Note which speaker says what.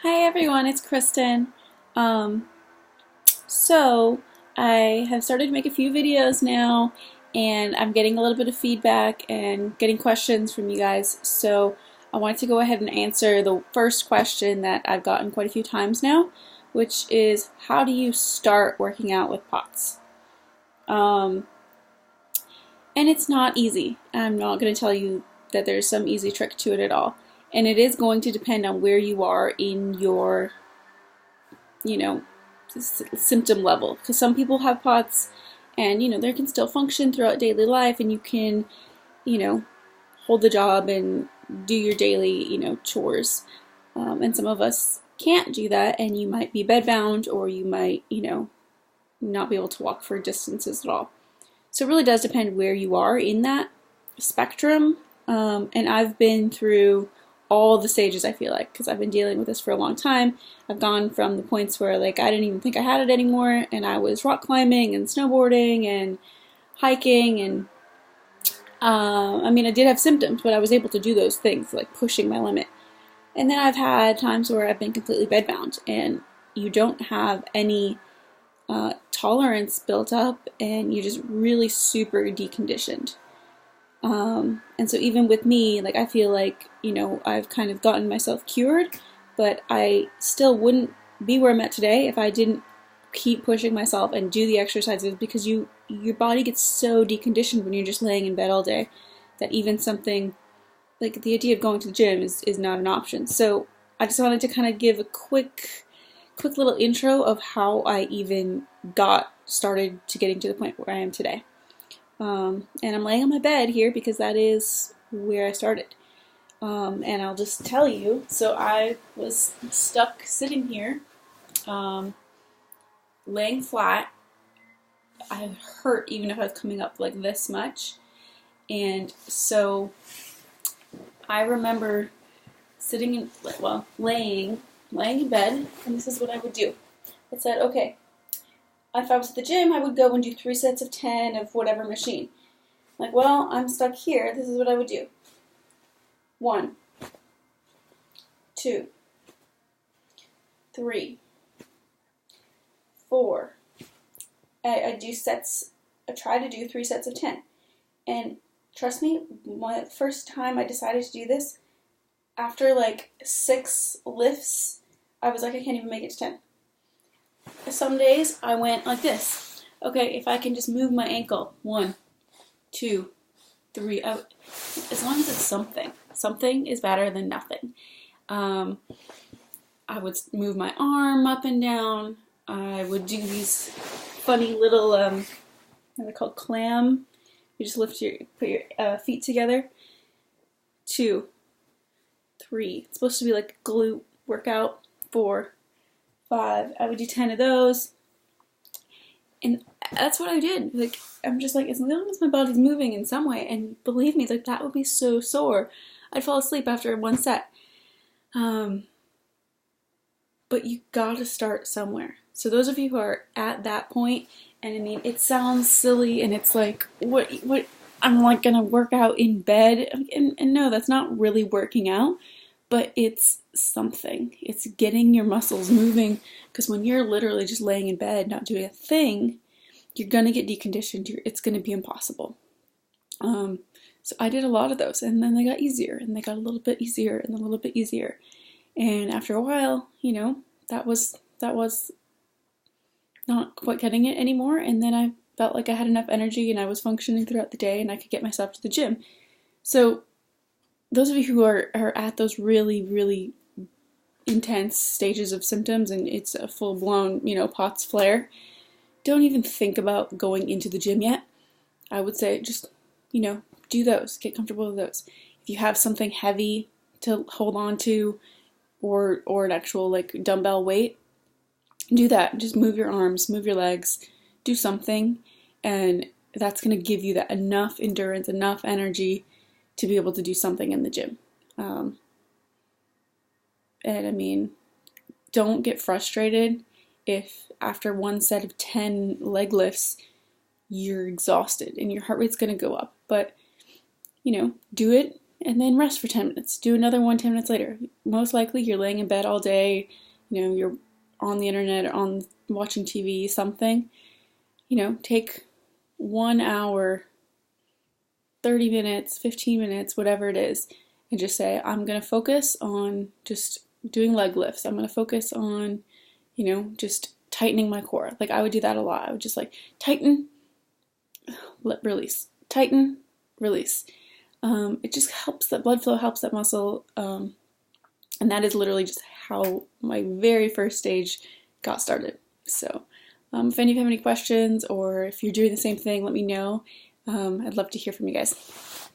Speaker 1: Hi everyone, it's Kristen. Um, so I have started to make a few videos now, and I'm getting a little bit of feedback and getting questions from you guys. So I wanted to go ahead and answer the first question that I've gotten quite a few times now, which is how do you start working out with POTS? Um, and it's not easy. I'm not going to tell you that there's some easy trick to it at all. And it is going to depend on where you are in your you know, symptom level. Because some people have POTS and, they can still function throughout daily life and you can, you know, hold the job and do your daily, chores. And some of us can't do that and you might be bedbound or you might, not be able to walk for distances at all. So it really does depend where you are in that spectrum. And I've been through all the stages, I feel like, because I've been dealing with this for a long time. I've gone from the points where like I didn't even think I had it anymore, and I was rock climbing and snowboarding and hiking, and I did have symptoms, but I was able to do those things, like pushing my limit. And then I've had times where I've been completely bedbound, and you don't have any tolerance built up, and you're just really super deconditioned. And so even with me, like I feel like, I've kind of gotten myself cured, but I still wouldn't be where I'm at today if I didn't keep pushing myself and do the exercises, because your body gets so deconditioned when you're just laying in bed all day that even something like the idea of going to the gym is not an option. So I just wanted to kind of give a quick little intro of how I even got started to getting to the point where I am today. And I'm laying on my bed here because that is where I started. And I'll just tell you, so I was stuck sitting here, laying flat. I hurt even if I was coming up like this much. And so I remember laying in bed, and this is what I would do. I said, okay, if I was at the gym, I would go and do 3 sets of 10 of whatever machine. Like, well, I'm stuck here. This is what I would do. 1, 2, 3, 4. I do sets. I try to do 3 sets of 10. And trust me, the first time I decided to do this, after like 6 lifts, I was like, I can't even make it to 10. Some days I went like this. Okay, if I can just move my ankle. 1, 2, 3. As long as it's something. Something is better than nothing. I would move my arm up and down. I would do these funny little, what are they called? Clam. You just put your feet together. 2, 3. It's supposed to be like a glute workout. 4, 5. I would do 10 of those. And that's what I did. Like, I'm just like, as long as my body's moving in some way, and believe me, like that would be so sore. I'd fall asleep after 1 set. But you gotta start somewhere. So those of you who are at that point, and I mean, it sounds silly, and it's like, what, I'm like gonna work out in bed, and no, that's not really working out. But it's something. It's getting your muscles moving, because when you're literally just laying in bed, not doing a thing, you're going to get deconditioned. It's going to be impossible. So I did a lot of those, and then they got easier, and they got a little bit easier, and a little bit easier. And after a while, that was not quite getting it anymore, and then I felt like I had enough energy, and I was functioning throughout the day, and I could get myself to the gym. So those of you who are at those really, really intense stages of symptoms and it's a full-blown, POTS flare, don't even think about going into the gym yet. I would say just, do those. Get comfortable with those. If you have something heavy to hold on to or an actual like dumbbell weight, do that. Just move your arms, move your legs, do something, and that's going to give you that enough endurance, enough energy to be able to do something in the gym. And I mean, don't get frustrated if after 1 set of 10 leg lifts, you're exhausted and your heart rate's going to go up. But, do it and then rest for 10 minutes. Do another one 10 minutes later. Most likely you're laying in bed all day, you're on the internet or on watching TV, something. Take 1 hour, 30 minutes, 15 minutes, whatever it is, and just say, I'm going to focus on just doing leg lifts. I'm going to focus on, just tightening my core. Like I would do that a lot. I would just like tighten, release, tighten, release. It just helps, that blood flow helps that muscle, and that is literally just how my very first stage got started. So if any of you have any questions or if you're doing the same thing, let me know. I'd love to hear from you guys.